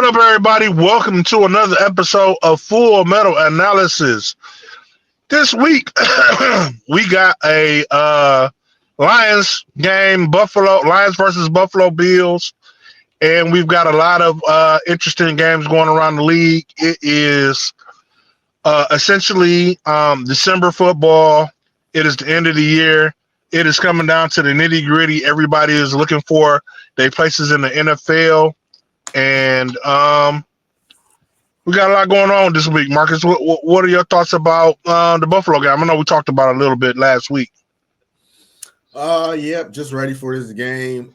What up, everybody? Welcome to another episode of Full Metal Analysis. This week, we got a Lions game, Lions versus Buffalo Bills, and we've got a lot of interesting games going around the league. It is essentially December football. It is the end of the year. It is coming down to the nitty gritty. Everybody is looking for their places in the NFL, and we got a lot going on this week. Marcus, what are your thoughts about the Buffalo game? I know we talked about it a little bit last week. Yep, just ready for this game.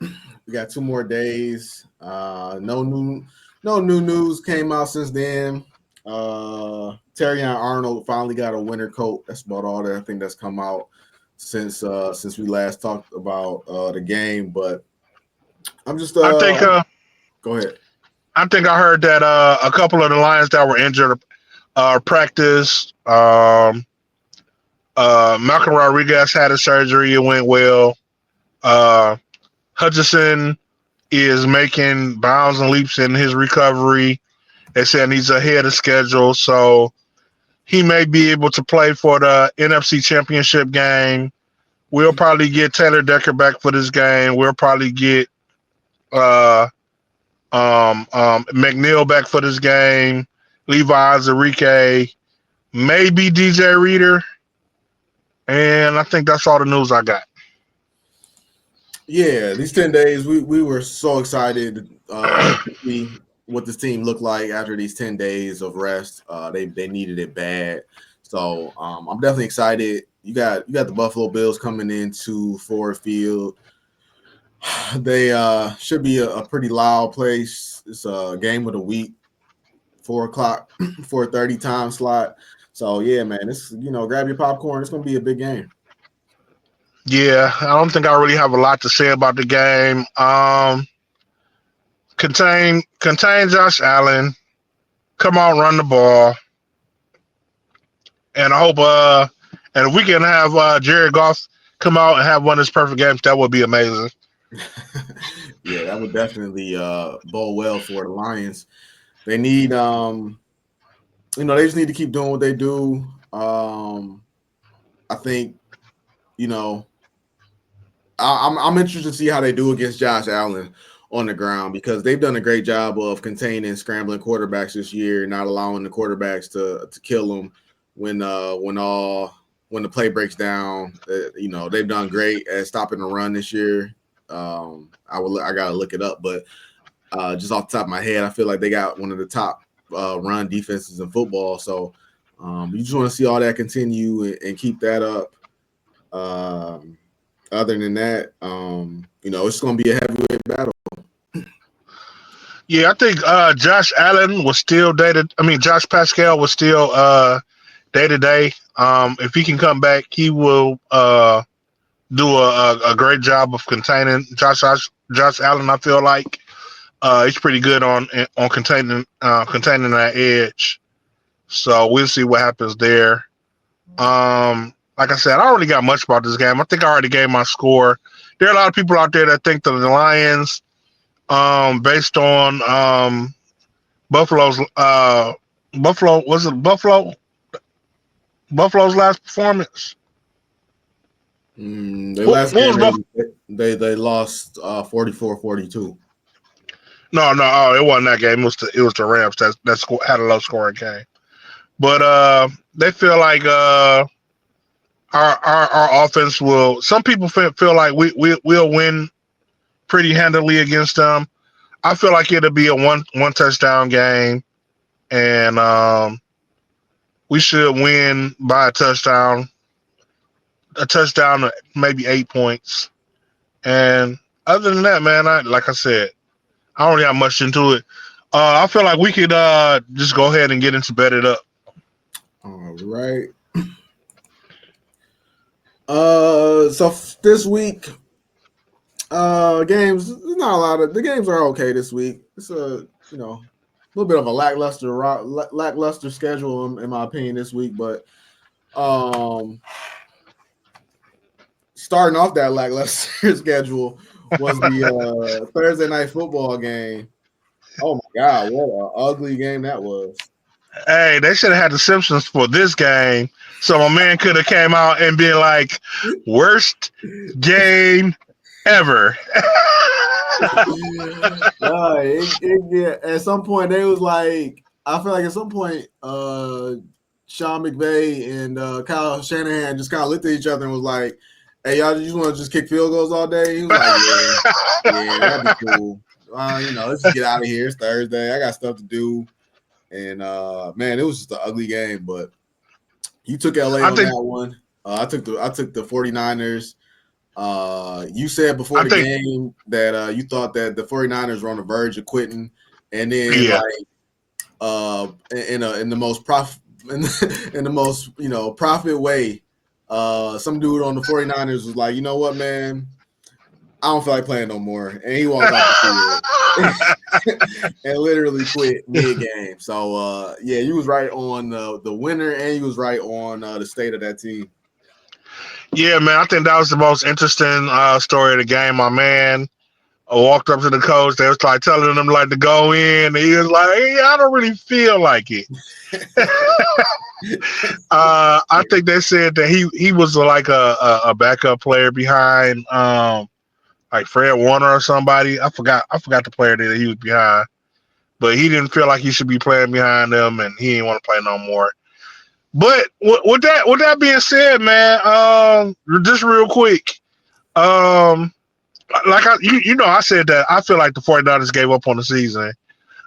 We got 2 more days. No new news came out since then. Terrion Arnold finally got a winter coat. That's about all that I think that's come out since we last talked about the game. But I'm just I think go ahead. I think I heard that a couple of the Lions that were injured practiced. Malcolm Rodriguez had a surgery. It went well. Hutchinson is making bounds and leaps in his recovery. They said he's ahead of schedule, so he may be able to play for the NFC Championship game. We'll probably get Taylor Decker back for this game. We'll probably get McNeil back for this game. Levi Azarike, maybe DJ Reader, and I think that's all the news I got. Yeah, these 10 days, we were so excited to see what this team looked like after these 10 days of rest. They needed it bad. So I'm definitely excited. You got the Buffalo Bills coming into Ford Field. They should be a pretty loud place. It's a game of the week, 4 o'clock, 4:30 time slot. So yeah, man, it's grab your popcorn. It's gonna be a big game. Yeah, I don't think I really have a lot to say about the game. Contain Josh Allen. Come on, run the ball. And I hope and if we can have Jared Goff come out and have one of his perfect games, that would be amazing. Yeah, that would definitely bode well for the Lions. They need they just need to keep doing what they do. I think, I'm interested to see how they do against Josh Allen on the ground, because they've done a great job of containing scrambling quarterbacks this year, not allowing the quarterbacks to kill them when the play breaks down. They've done great at stopping the run this year. I gotta look it up, but just off the top of my head, I feel like they got one of the top run defenses in football. So you just want to see all that continue and keep that up. Other than that, it's going to be a heavyweight battle. Yeah, I think Josh Allen was still dated. I mean, Josh Pascal was still day to day. If he can come back, he will do a great job of containing Josh Allen. I feel like he's pretty good on containing that edge. So we'll see what happens there. Like I said, I don't really got much about this game. I think I already gave my score. There are a lot of people out there that think that the Lions, based on Buffalo's last performance. They lost 44-42. No, it wasn't that game. It was the Rams that had a low scoring game. But they feel like our offense will. Some people feel like we'll win pretty handily against them. I feel like it'll be a one touchdown game, and we should win by a touchdown, maybe 8 points. And other than that, man, like I said, I don't really have much into it. I feel like we could just go ahead and get into bet it up. All right. So this week, games, not a lot of the games are okay this week. It's a little bit of a lackluster schedule in my opinion this week, but starting off that lackluster schedule was the Thursday night football game. Oh my God, what an ugly game that was. Hey, they should have had the Simpsons for this game, so my man could have came out and been like, "Worst game ever." No, yeah, at some point they was like, I feel like at some point, Sean McVay and Kyle Shanahan just kind of looked at each other and was like, "Hey, y'all just want to just kick field goals all day?" He was like, "Yeah, that'd be cool. Let's just get out of here. It's Thursday. I got stuff to do." And man, it was just an ugly game. But you took LA I on think that one. I took the 49ers. You said before I the think game that you thought that the 49ers were on the verge of quitting, and then yeah. like in the most in the most profit way, some dude on the 49ers was like, you know what, man, I don't feel like playing no more, and he walked off the field and literally quit mid game. So yeah, you was right on the winner, and you was right on the state of that team. Yeah, man, I think that was the most interesting story of the game. My man walked up to the coach. They was like telling him like to go in. And he was like, "Hey, I don't really feel like it." I think they said that he was like a backup player behind like Fred Warner or somebody. I forgot the player that he was behind, but he didn't feel like he should be playing behind them, and he didn't want to play no more. But with that being said, man, just real quick, um, like I said that I feel like the 49ers gave up on the season.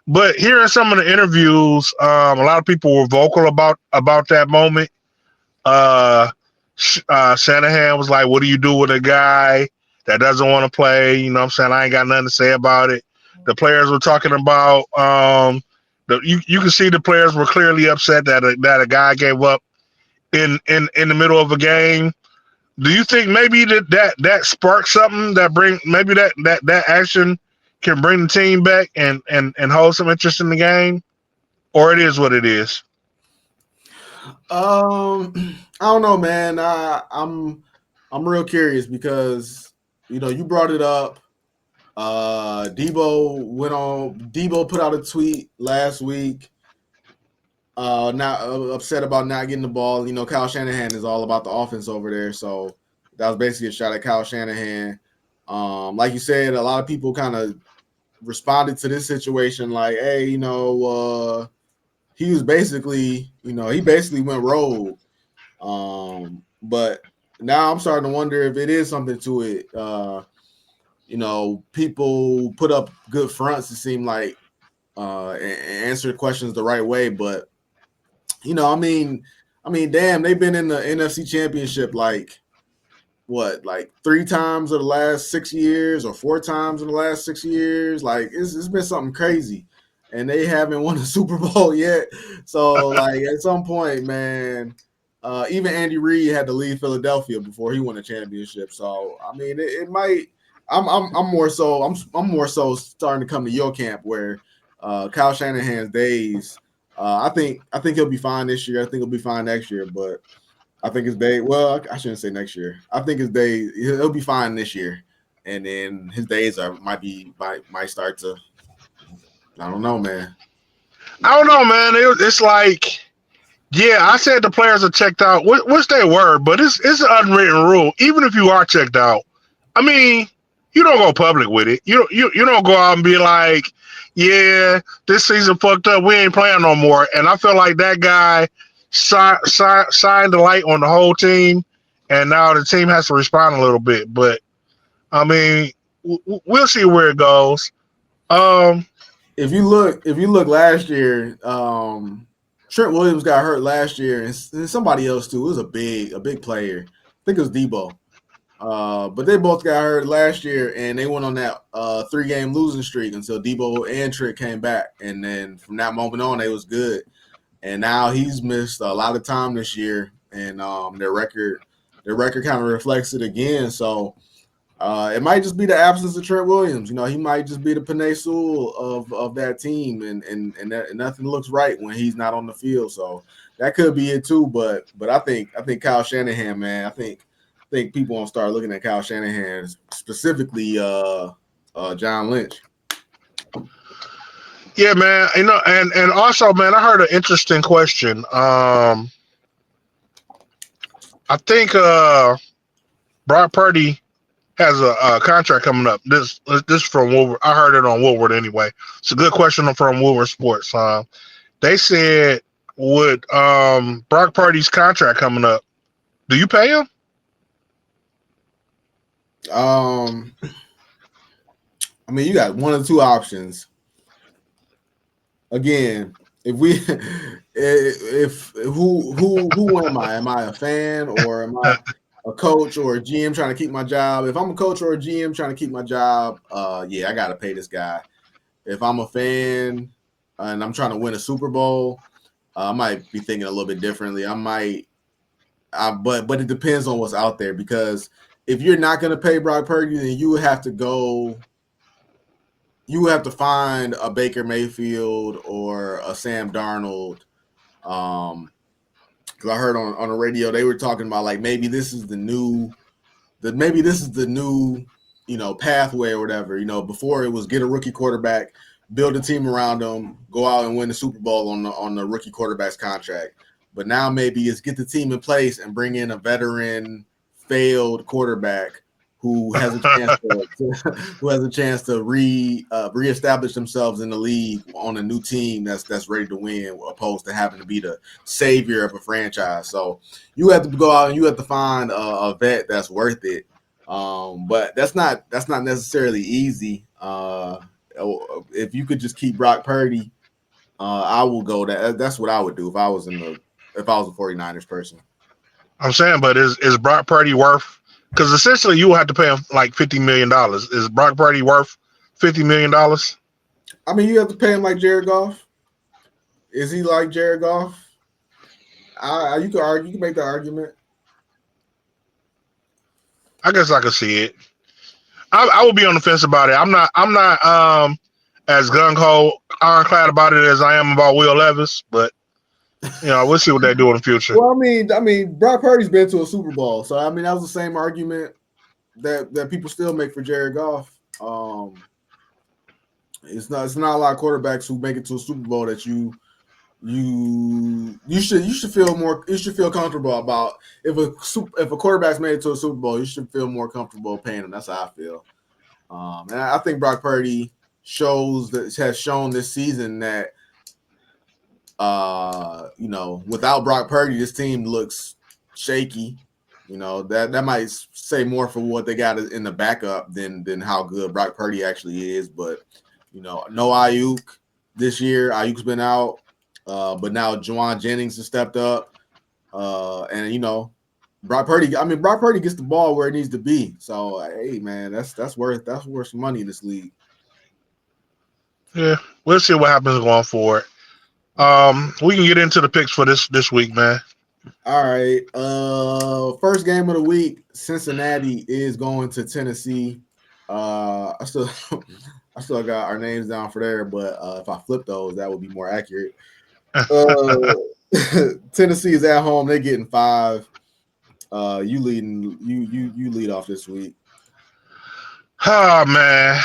But hearing some of the interviews, a lot of people were vocal about that moment. Uh, Shanahan was like, "What do you do with a guy that doesn't want to play?" You know what I'm saying? I ain't got nothing to say about it. The players were talking about you can see the players were clearly upset that a guy gave up in the middle of a game. Do you think maybe that sparks something that bring maybe that action can bring the team back and hold some interest in the game, or it is what it is? I don't know, man. I'm real curious because you brought it up. Debo put out a tweet last week, not upset about not getting the ball. Kyle Shanahan is all about the offense over there, so that was basically a shot at Kyle Shanahan. Like you said, a lot of people kind of responded to this situation like, hey, he was basically, he basically went rogue. But now I'm starting to wonder if it is something to it. People put up good fronts to seem like answer questions the right way, but damn, they've been in the NFC Championship like what, like 3 times of the last 6 years, or 4 times in the last 6 years. Like it's been something crazy, and they haven't won a Super Bowl yet. So like at some point, man, even Andy Reid had to leave Philadelphia before he won a championship. So I mean, it might. I'm more so I'm more so starting to come to your camp where Kyle Shanahan's days. I think he'll be fine this year. I think he'll be fine next year, but I think his day. Well, I shouldn't say next year. I think his day. He'll be fine this year, and then his days might start to. I don't know, man. I don't know, man. It's like, yeah, I said the players are checked out, which they were, but it's an unwritten rule. Even if you are checked out, I mean, you don't go public with it. You don't go out and be like, yeah, this season fucked up. We ain't playing no more. And I feel like that guy signed the light on the whole team, and now the team has to respond a little bit. But I mean, we'll see where it goes. Um, If you look last year, Trent Williams got hurt last year, and somebody else too. It was a big player. I think it was Debo. But they both got hurt last year, and they went on that 3-game losing streak until Debo and Trent came back, and then from that moment on, they was good. And now he's missed a lot of time this year, and their record kind of reflects it again. So it might just be the absence of Trent Williams. He might just be the Panay Sewell of that team, and nothing looks right when he's not on the field. So that could be it too. But I think Kyle Shanahan, man, I think people won't start looking at Kyle Shanahan, specifically John Lynch. Yeah, man. And also, man, I heard an interesting question. I think Brock Purdy has a contract coming up. This from Woodward. I heard it on Woodward anyway. It's a good question from Woodward Sports. They said, with Brock Purdy's contract coming up, do you pay him? Um, I mean, you got one of two options. Again, if we, if who am I? Am I a fan or am I a coach or a GM trying to keep my job? If I'm a coach or a GM trying to keep my job, yeah, I got to pay this guy. If I'm a fan and I'm trying to win a Super Bowl, I might be thinking a little bit differently. But it depends on what's out there, because if you're not going to pay Brock Purdy, then you would have to go. You would have to find a Baker Mayfield or a Sam Darnold. Because I heard on the radio they were talking about, like, maybe this is the new, pathway or whatever. Before it was get a rookie quarterback, build a team around them, go out and win the Super Bowl on the rookie quarterback's contract. But now maybe it's get the team in place and bring in a veteran failed quarterback who has a chance to reestablish themselves in the league on a new team that's ready to win, opposed to having to be the savior of a franchise. So you have to go out and you have to find a vet that's worth it. But that's not necessarily easy. If you could just keep Brock Purdy, I will go. That's what I would do if I was a 49ers person. I'm saying, but is Brock Purdy worth? Because essentially, you will have to pay him like $50 million. Is Brock Purdy worth $50 million? I mean, you have to pay him like Jared Goff. Is he like Jared Goff? You can argue. You can make the argument. I guess I could see it. I will be on the fence about it. I'm not. As gung ho ironclad about it as I am about Will Levis, but we'll see what they do in the future. Well, I mean, Brock Purdy's been to a Super Bowl, so I mean that was the same argument that people still make for Jared Goff. It's not a lot of quarterbacks who make it to a Super Bowl that you should feel comfortable about. If a quarterback's made it to a Super Bowl, you should feel more comfortable paying them. That's how I feel. And I think Brock Purdy has shown this season that without Brock Purdy, this team looks shaky. That might say more for what they got in the backup than how good Brock Purdy actually is. But no Ayuk this year. Ayuk's been out, but now Juwan Jennings has stepped up, and Brock Purdy. I mean, Brock Purdy gets the ball where it needs to be. So hey, man, that's worth some money in this league. Yeah, we'll see what happens going forward. We can get into the picks for this week, man. All right. First game of the week, Cincinnati is going to Tennessee. I still got our names down for there, but if I flip those, that would be more accurate. Tennessee is at home. They're getting 5. You lead off this week. Oh man.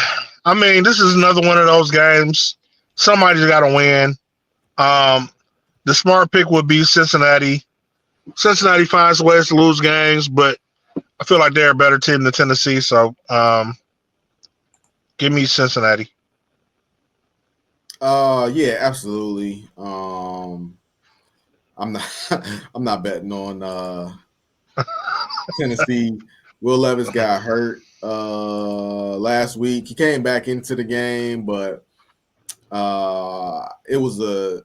I mean, this is another one of those games. Somebody's got to win. The smart pick would be Cincinnati. Cincinnati finds ways to lose games, but I feel like they're a better team than Tennessee. So, give me Cincinnati. Yeah, absolutely. I'm not betting on Tennessee. Will Levis got hurt last week. He came back into the game, but it was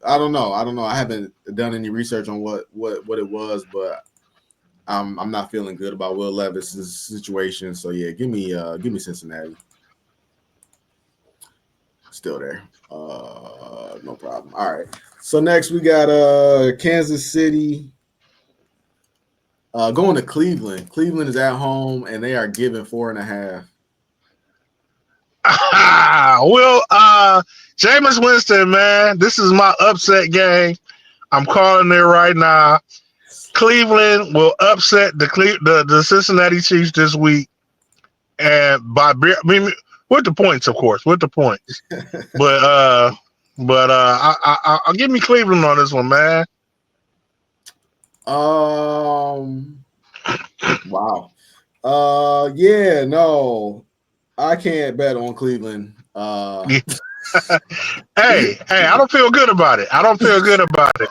I don't know. I haven't done any research on what it was, but I'm not feeling good about Will Levis' situation. So yeah, give me Cincinnati. Still there. No problem. All right. So next we got Kansas City going to Cleveland. Cleveland is at home and they are giving 4.5. Well, Jameis Winston, man, this is my upset game. I'm calling it right now. Cleveland will upset the Cincinnati Chiefs this week, and with the points, of course, with the points. But But I'll give me Cleveland on this one, man. Um. Wow. Yeah. No, I can't bet on Cleveland. Yeah. Hey, I don't feel good about it. I don't feel good about it.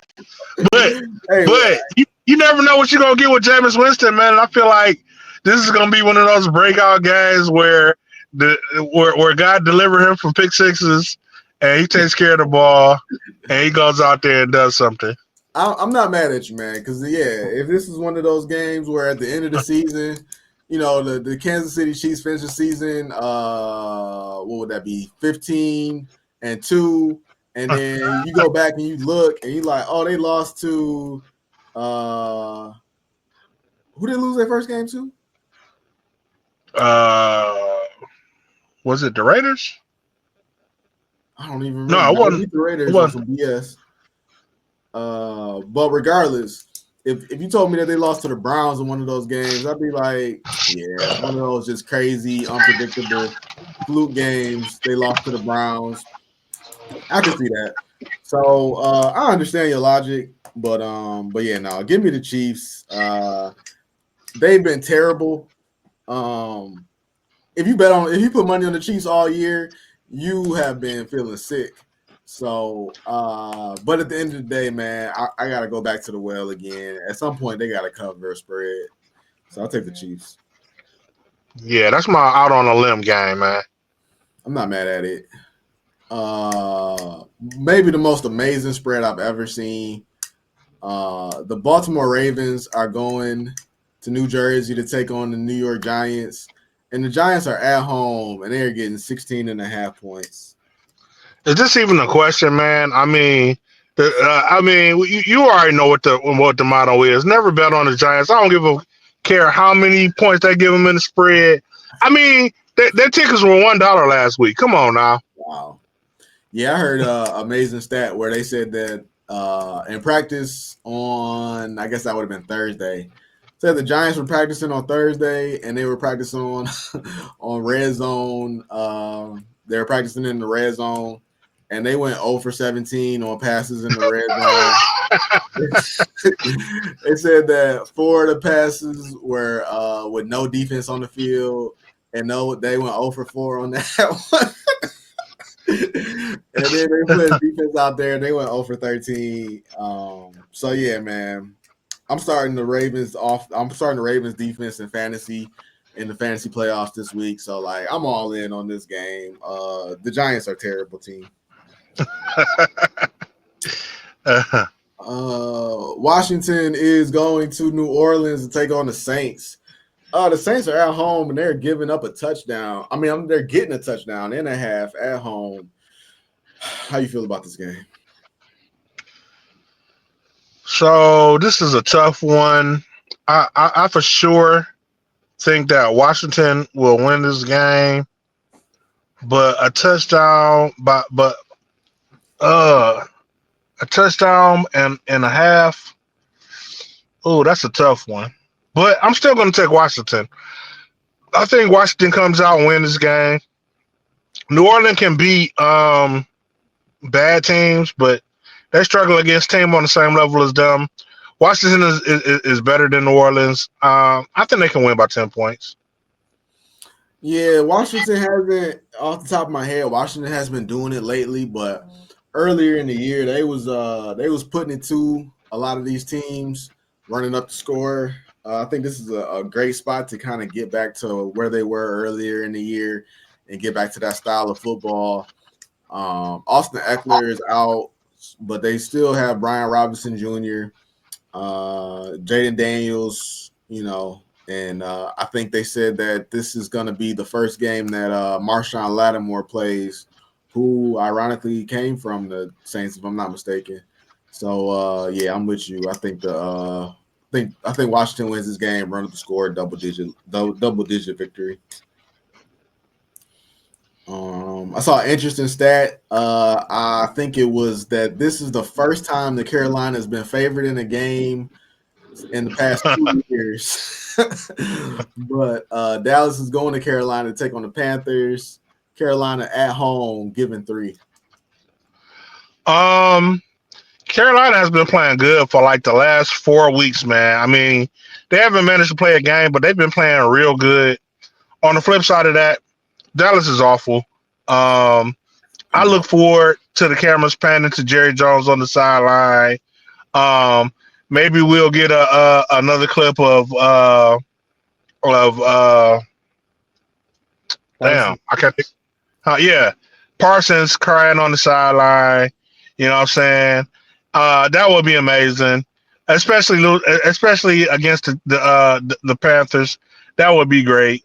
But Hey, you never know what you're gonna get with Jameis Winston, man. And I feel like this is gonna be one of those breakout guys where where God deliver him from pick sixes and he takes care of the ball and he goes out there and does something. I'm not mad at you, man. Because yeah, if this is one of those games where at the end of the season, you know, the Kansas City Chiefs finish the season, what would that be, 15-2, and then you go back and you look and you like, oh, they lost to, uh, who did they lose their first game to? Uh, was it the Raiders? I don't even No, remember. it Now, they wasn't. beat the It Raiders on wasn't. some BS. But regardless, if you told me that they lost to the Browns in one of those games, I'd be like, yeah, it's one of those just crazy, unpredictable fluke games. They lost to the Browns. I can see that. So I understand your logic, but yeah, no, give me the Chiefs. They've been terrible. Um, if you put money on the Chiefs all year, you have been feeling sick. So, but at the end of the day, man, I got to go back to the well again. At some point, they got to cover a spread. So I'll take the Chiefs. Yeah, that's my out on a limb game, man. I'm not mad at it. Maybe the most amazing spread I've ever seen. The Baltimore Ravens are going to New Jersey to take on the New York Giants. And the Giants are at home, and they're getting 16 and a half points. Is this even a question, man? I mean, you already know what the motto is. Never bet on the Giants. I don't give a care how many points they give them in the spread. I mean, their tickets were $1 last week. Come on now. Wow. Yeah, I heard an amazing stat where they said that in practice on, I guess that would have been Thursday. Said the Giants were practicing on Thursday and they were practicing on on red zone. They were practicing in the red zone, and they went 0 for 17 on passes in the red zone. They said that 4 of the passes were with no defense on the field, and no, they went 0 for 4 on that one. And then they put defense out there and they went 0 for 13. So yeah, man. I'm starting the Ravens off. I'm starting the Ravens defense in fantasy in the fantasy playoffs this week. So like I'm all in on this game. The Giants are a terrible team. Washington is going to New Orleans to take on the Saints. The Saints are at home and they're giving up a touchdown. They're getting a touchdown and a half at home. How you feel about this game? So this is a tough one. I for sure think that Washington will win this game, but uh a touchdown and a half. Oh, that's a tough one. But I'm still going to take Washington. I think Washington comes out and wins this game. New Orleans can beat bad teams, but they struggle against teams on the same level as them. Washington is better than New Orleans. I think they can win by 10 points. Yeah, Washington hasn't, off the top of my head, Washington has been doing it lately, but earlier in the year they was putting it to a lot of these teams, running up the score. I think this is a great spot to kind of get back to where they were earlier in the year and get back to that style of football. Austin Eckler is out, but they still have Brian Robinson Jr., Jaden Daniels, and I think they said that this is going to be the first game that Marshawn Lattimore plays, who ironically came from the Saints, if I'm not mistaken. So yeah, I'm with you. I think Washington wins this game, run up the score, double digit victory. I saw an interesting stat. I think it was that this is the first time that Carolina has been favored in a game in the past 2 years. But Dallas is going to Carolina to take on the Panthers. Carolina at home, giving 3. Um, Carolina has been playing good for like the last 4 weeks, man. I mean, they haven't managed to play a game, but they've been playing real good. On the flip side of that, Dallas is awful. I look forward to the cameras panning to Jerry Jones on the sideline. Um, Maybe we'll get a another clip of damn, Parsons. I can't think. Yeah, Parsons crying on the sideline. You know what I'm saying? That would be amazing, especially against the Panthers. That would be great.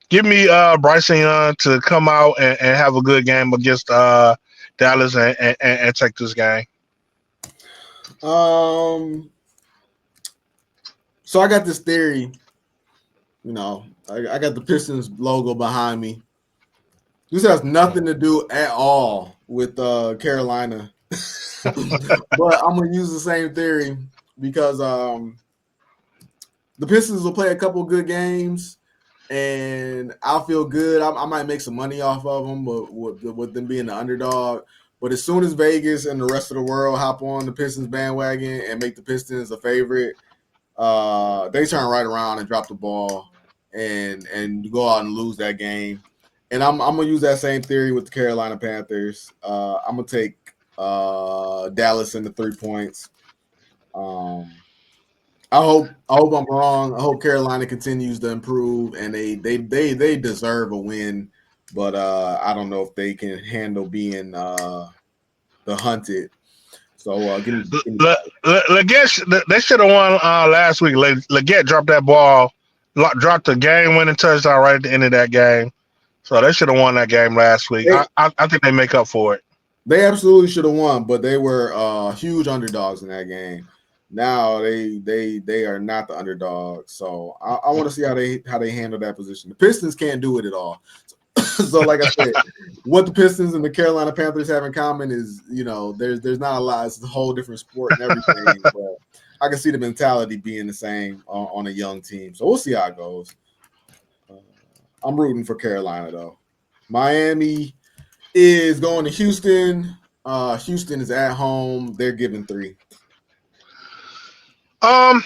Give me Bryson Young to come out and have a good game against Dallas and take this game. Um, so I got this theory. I got the Pistons logo behind me. This has nothing to do at all with Carolina, but I'm gonna use the same theory because the Pistons will play a couple good games, and I'll feel good. I might make some money off of them, but with them being the underdog. But as soon as Vegas and the rest of the world hop on the Pistons bandwagon and make the Pistons a favorite, they turn right around and drop the ball and go out and lose that game. And I'm gonna use that same theory with the Carolina Panthers. I'm gonna take Dallas in the 3 points. Um, I hope I'm wrong. I hope Carolina continues to improve and they deserve a win, but I don't know if they can handle being the hunted. So give me Leggett, they should have won last week. Leggett dropped that ball, dropped the game-winning touchdown right at the end of that game. So they should have won that game last week. they, I think they make up for it. they absolutely should have won, but they were huge underdogs in that game. Now they are not the underdogs. So I want to see how they handle that position. The Pistons can't do it at all. So like I said, what the Pistons and the Carolina Panthers have in common is, there's not a lot. It's a whole different sport and everything. But I can see the mentality being the same on a young team. So we'll see how it goes. Uh, I'm rooting for Carolina though. Miami is going to Houston. Houston is at home. They're giving 3. Um,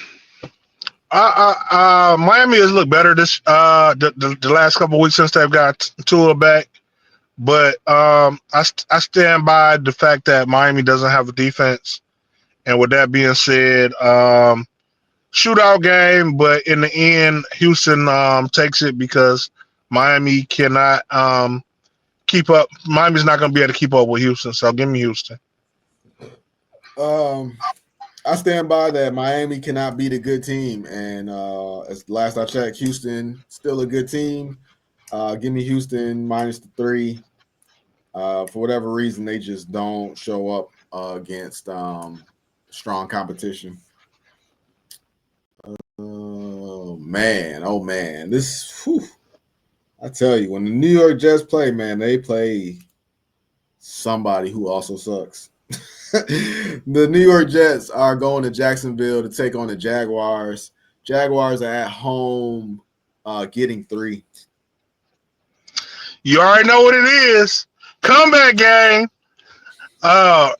Miami has looked better this the last couple of weeks since they've got Tua back. But I stand by the fact that Miami doesn't have a defense. And with that being said, shootout game, but in the end, Houston takes it because Miami cannot keep up. Miami's not going to be able to keep up with Houston. So give me Houston. Um, I stand by that. Miami cannot beat a good team, and as last I checked, Houston still a good team. Give me Houston minus the 3. For whatever reason, they just don't show up against strong competition. Oh man, this. Whew, I tell you, when the New York Jets play, man, they play somebody who also sucks. The New York Jets are going to Jacksonville to take on the Jaguars. Jaguars are at home, getting 3. You already know what it is. Comeback game. Uh,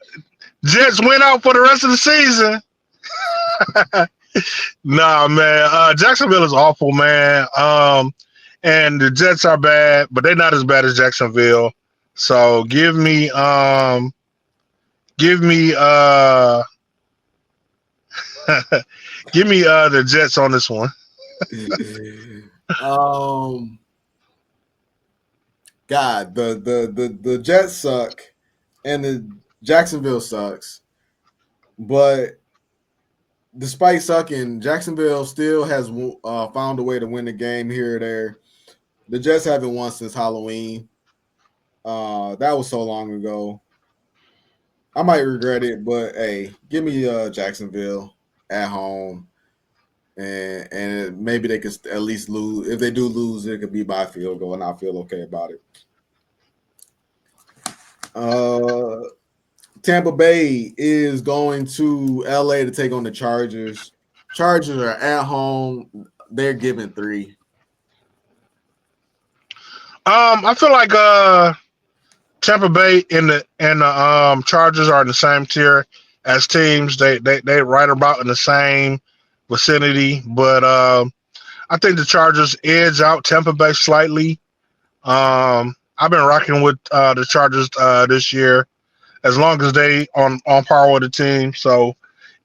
Jets win out for the rest of the season. Nah, man. Jacksonville is awful, man. And the Jets are bad, but they're not as bad as Jacksonville. So give me give me the Jets on this one. um, God, the Jets suck, and the Jacksonville sucks. But despite sucking, Jacksonville still has found a way to win the game here or there. The Jets haven't won since Halloween. That was so long ago. I might regret it, but hey, give me Jacksonville at home, and maybe they could at least lose. If they do lose, it could be by field goal, and I feel okay about it. Uh, Tampa Bay is going to LA to take on the Chargers. Chargers are at home. They're giving 3. I feel like Tampa Bay and the Chargers are in the same tier as teams. They right about in the same vicinity, but I think the Chargers edge out Tampa Bay slightly. I've been rocking with the Chargers this year as long as they on par with the team. So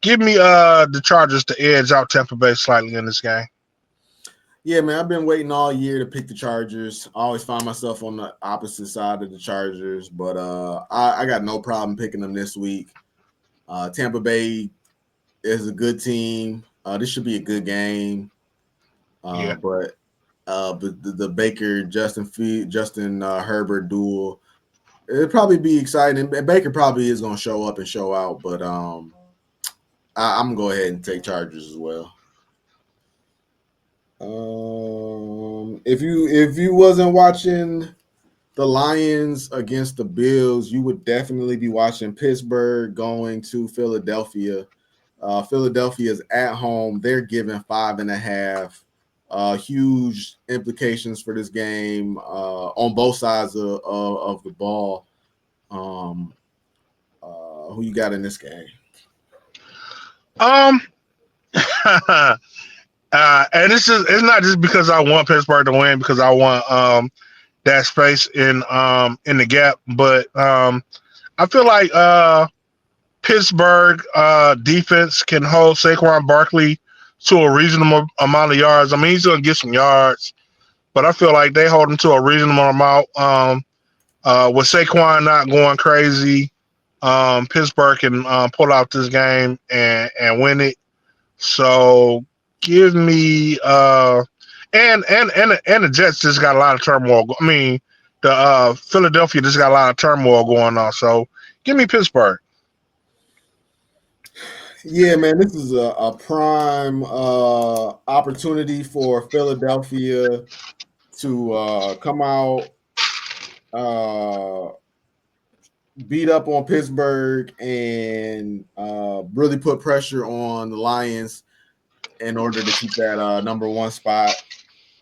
give me the Chargers to edge out Tampa Bay slightly in this game. Yeah, man, I've been waiting all year to pick the Chargers. I always find myself on the opposite side of the Chargers, but I got no problem picking them this week. Tampa Bay is a good team. This should be a good game. Yeah. But the Baker Justin Herbert duel, it'll probably be exciting. And Baker probably is going to show up and show out, but I'm gonna go ahead and take Chargers as well. If you wasn't watching the Lions against the Bills, you would definitely be watching Pittsburgh going to Philadelphia. Philadelphia's at home. They're given 5.5. Huge implications for this game on both sides of the ball. Who you got in this game? Um, and it's not just because I want Pittsburgh to win because I want that space in the gap, but I feel like Pittsburgh defense can hold Saquon Barkley to a reasonable amount of yards. I mean, he's going to get some yards, but I feel like they hold him to a reasonable amount. With Saquon not going crazy, Pittsburgh can pull out this game and win it. So give me and the Jets just got a lot of turmoil. I mean, the Philadelphia just got a lot of turmoil going on. So give me Pittsburgh. Yeah, man, this is a prime opportunity for Philadelphia to come out, uh, beat up on Pittsburgh, and really put pressure on the Lions in order to keep that number one spot.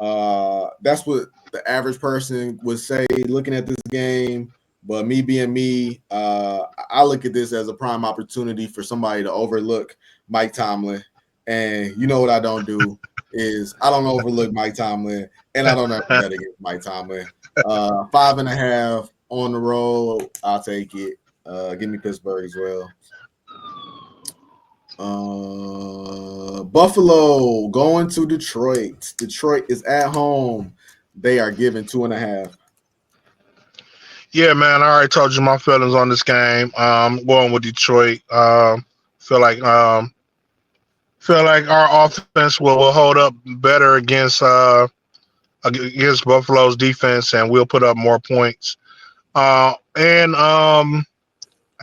That's what the average person would say looking at this game. But me being me, I look at this as a prime opportunity for somebody to overlook Mike Tomlin. And you know what I don't do is I don't overlook Mike Tomlin, and I don't ever bet against Mike Tomlin. 5.5 on the road, I'll take it. Give me Pittsburgh as well. Buffalo going to Detroit. Detroit is at home. They are given 2.5. Yeah, man, I already told you my feelings on this game. I'm going with Detroit. Feel like feel like our offense will hold up better against Buffalo's defense, and we'll put up more points. And I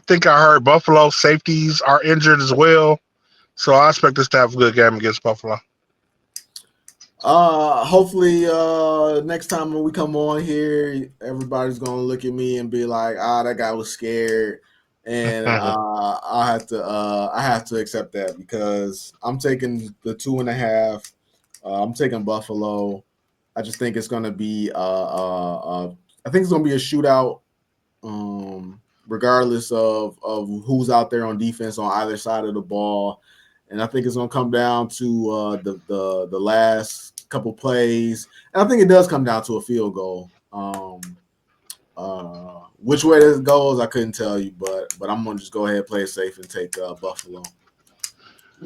think I heard Buffalo safeties are injured as well, so I expect us to have a good game against Buffalo. Hopefully, next time when we come on here, everybody's gonna look at me and be like, "Ah, that guy was scared," and I have to accept that because I'm taking the 2.5. I'm taking Buffalo. I just think it's gonna be I think it's gonna be a shootout, regardless of who's out there on defense on either side of the ball. And I think it's going to come down to the last couple plays. And I think it does come down to a field goal. Which way this goes, I couldn't tell you, but I'm going to just go ahead and play it safe and take Buffalo.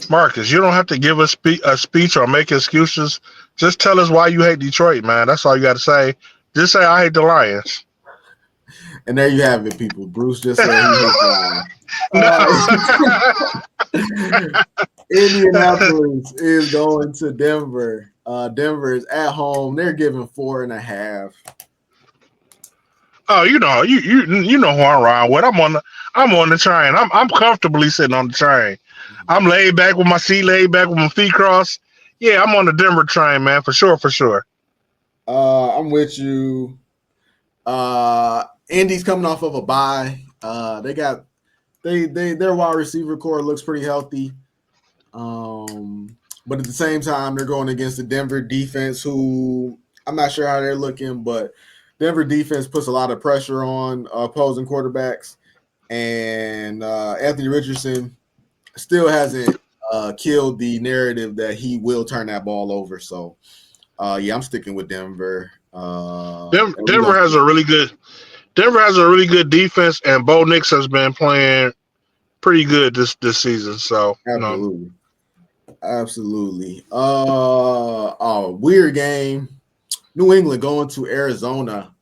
Marcus, you don't have to give a speech or make excuses. Just tell us why you hate Detroit, man. That's all you got to say. Just say I hate the Lions. And there you have it, people. Bruce just said he hates the Lions. Indianapolis is going to Denver. Denver is at home. They're giving 4.5. Oh, you know who I'm riding with. I'm on the train. I'm comfortably sitting on the train. I'm laid back with my seat laid back with my feet crossed. Yeah, I'm on the Denver train, man, for sure, for sure. I'm with you. Indy's coming off of a bye. Their wide receiver core looks pretty healthy. But at the same time, they're going against the Denver defense, who I'm not sure how they're looking, but Denver defense puts a lot of pressure on opposing quarterbacks, and Anthony Richardson still hasn't killed the narrative that he will turn that ball over. So, yeah, I'm sticking with Denver. Denver, And we Denver gonna has a really good Denver has a really good defense, and Bo Nix has been playing pretty good this season. So absolutely, absolutely. Oh, weird game. New England going to Arizona.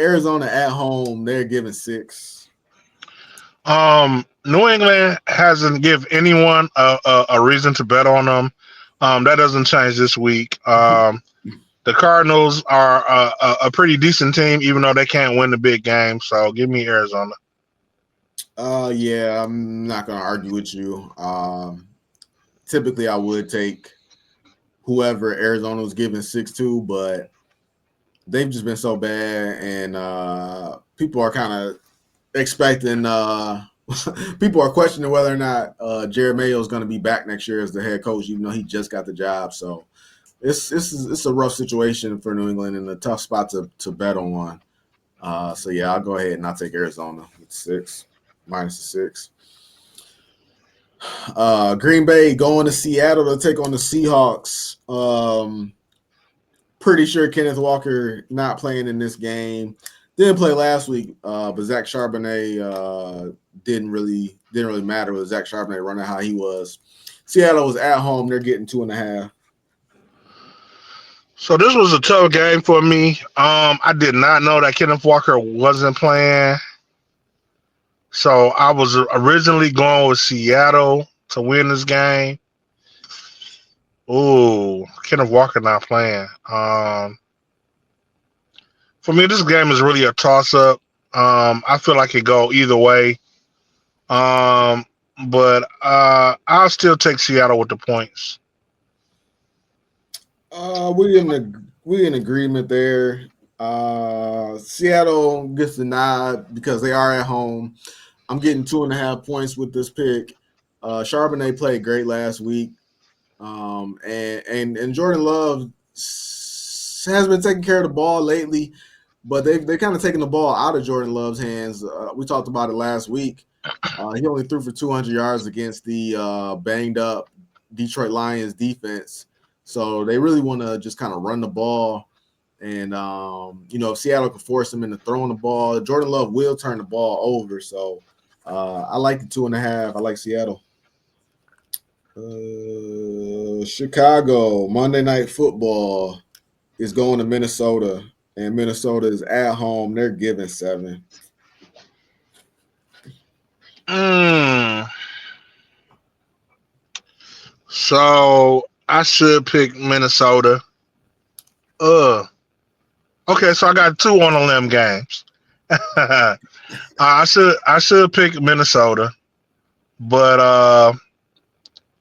Arizona at home. They're giving 6. New England hasn't give anyone a reason to bet on them. That doesn't change this week. The Cardinals are a pretty decent team, even though they can't win the big game. So give me Arizona. Yeah, I'm not gonna argue with you. Typically, I would take whoever Arizona was giving 6 to, but they've just been so bad, and people are kind of expecting. People are questioning whether or not Jared Mayo is going to be back next year as the head coach, even though he just got the job. So it's a rough situation for New England and a tough spot to bet on. So yeah, I'll go ahead and I'll take Arizona with 6 minus the 6. Green Bay going to Seattle to take on the Seahawks. Pretty sure Kenneth Walker not playing in this game. Didn't play last week, but Zach Charbonnet didn't really matter with Zach Charbonnet running how he was. Seattle was at home; they're getting 2.5. So this was a tough game for me. I did not know that Kenneth Walker wasn't playing. So I was originally going with Seattle to win this game. Ooh, Kenneth Walker not playing. For me, this game is really a toss up. I feel like it go either way. Um, but I'll still take Seattle with the points. We in agreement there. Seattle gets the nod because they are at home. I'm getting 2.5 points with this pick. Charbonnet played great last week. And Jordan Love has been taking care of the ball lately, but they've kind of taken the ball out of Jordan Love's hands. We talked about it last week. He only threw for 200 yards against the banged up Detroit Lions defense. So they really want to just kind of run the ball. And, if Seattle can force him into throwing the ball, Jordan Love will turn the ball over. So I like the 2.5. I like Seattle. Chicago Monday Night Football is going to Minnesota, and Minnesota is at home. They're giving 7. Mm, so I should pick Minnesota. Uh, okay, so I got two on the limb games. I should pick Minnesota, but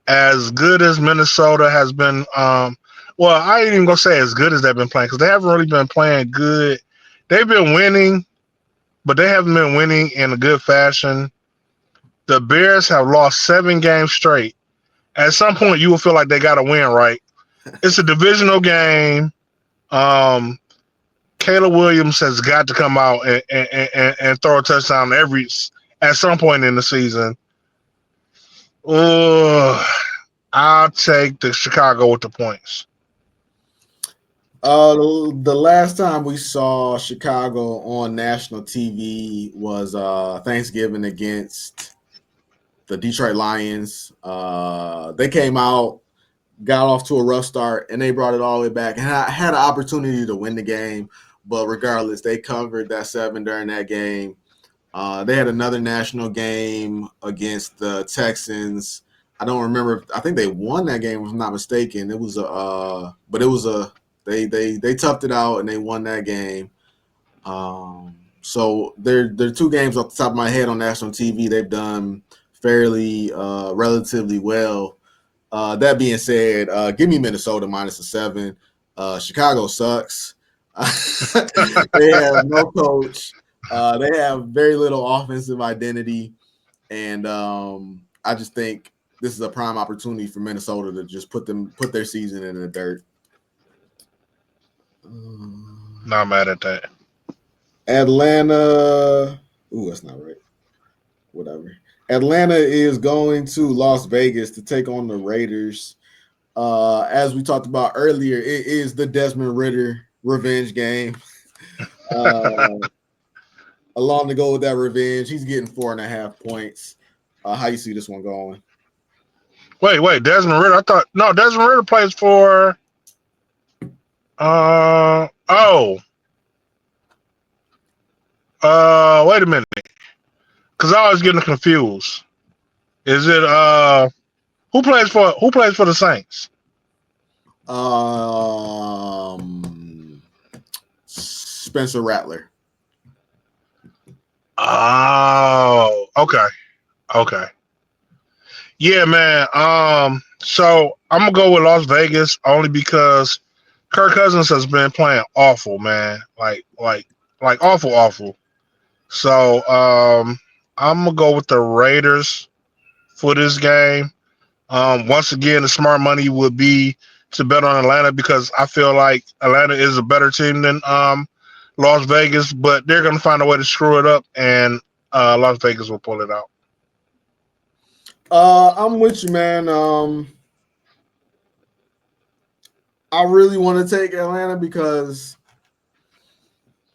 as good as Minnesota has been, well, I ain't even gonna say as good as they've been playing because they haven't really been playing good. They've been winning, but they haven't been winning in a good fashion. The Bears have lost 7 games straight. At some point, you will feel like they got to win, right? It's a divisional game. Um, Caleb Williams has got to come out and throw a touchdown at some point in the season. Oh, I'll take the Chicago with the points. The last time we saw Chicago on national TV was Thanksgiving against the Detroit Lions. They came out, got off to a rough start, and they brought it all the way back and had an opportunity to win the game. But regardless, they covered that 7 during that game. They had another national game against the Texans. I don't remember. I think they won that game, if I'm not mistaken. It was but it was they toughed it out and they won that game. So they're 2 games off the top of my head on national TV. They've done fairly relatively well. That being said, give me Minnesota minus the 7. Chicago sucks. They have no coach. They have very little offensive identity, and I just think this is a prime opportunity for Minnesota to just put their season in the dirt. Not mad at that. Atlanta. Ooh, that's not right. Whatever. Atlanta is going to Las Vegas to take on the Raiders. As we talked about earlier, it is the Desmond Ritter revenge game. Along to go with that revenge, he's getting 4.5 points. How you see this one going? Wait, Desmond Ritter. I thought no, Desmond Ritter plays for. Oh. Wait a minute, because I was getting confused. Is it who plays for the Saints? Spencer Rattler. Oh, okay. Yeah, man. So I'm gonna go with Las Vegas only because Kirk Cousins has been playing awful, man. Like awful. So I'm gonna go with the Raiders for this game. Once again, the smart money would be to bet on Atlanta because I feel like Atlanta is a better team than Las Vegas, but they're gonna find a way to screw it up, and Las Vegas will pull it out. I'm with you, man. I really want to take Atlanta because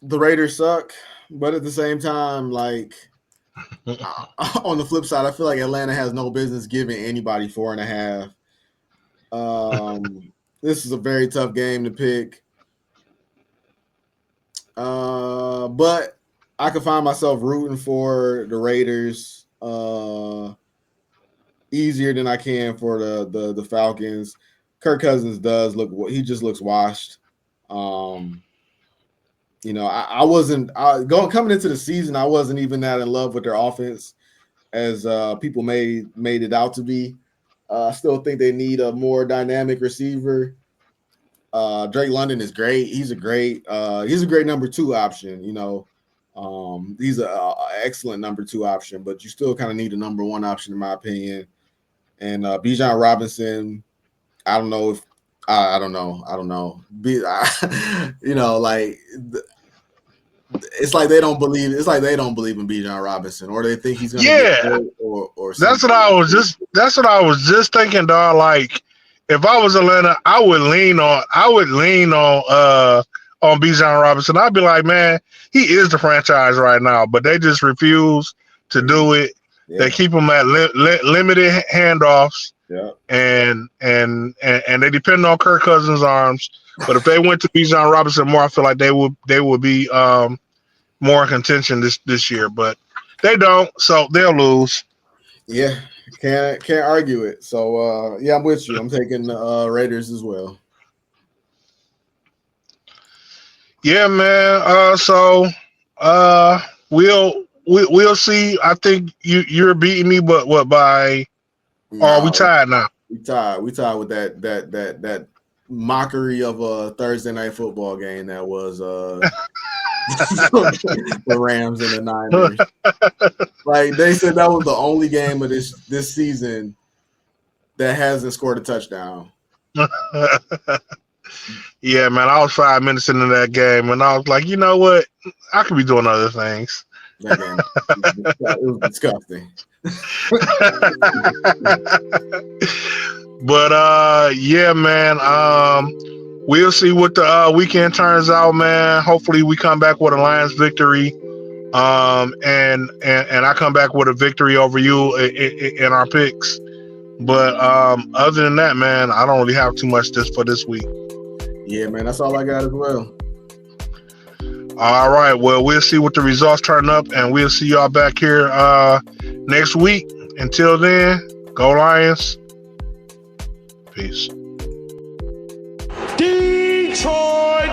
the Raiders suck, but at the same time, like on the flip side, I feel like Atlanta has no business giving anybody 4.5. This is a very tough game to pick, but I could find myself rooting for the Raiders easier than I can for the Falcons. Kirk Cousins does look, he just looks washed. I wasn't coming into the season. I wasn't even that in love with their offense as people made it out to be. I still think they need a more dynamic receiver. Drake London is great. He's a great number 2 option. He's an excellent number 2 option, but you still kind of need a number 1 option in my opinion. And Bijan Robinson, I don't know if I don't know. Like it's like they don't believe. It's like they don't believe in Bijan Robinson, or they think he's going to get Yeah, hurt, or that's something. what I was just. That's what I was just thinking, dog. Like, if I was Atlanta, I would lean on Bijan Robinson. I'd be like, man, he is the franchise right now, but they just refuse to do it. They Yeah, keep him at limited handoffs, yeah, and they depend on Kirk Cousins' arms. But if they went to Bijan Robinson more, I feel like they would be more in contention this year. But they don't, so they'll lose. yeah. Can't argue it. So yeah, I'm with you. I'm taking the Raiders as well. Yeah, man. So uh, we'll see. I think you're beating me, but what by? Or are we No, tied now? we tied. We tied with that mockery of a Thursday night football game that was the Rams and the Niners. Like they said, that was the only game of this season that hasn't scored a touchdown. Yeah, man. I was 5 minutes into that game, and I was like, you know what? I could be doing other things. That game, it was disgusting. But yeah, man. We'll see what the weekend turns out, man. Hopefully, we come back with a Lions victory. And I come back with a victory over you in our picks. But other than that, man, I don't really have too much for this week. Yeah, man, that's all I got as well. All right, well, we'll see what the results turn up, and we'll see y'all back here next week. Until then, go Lions. Peace. Detroit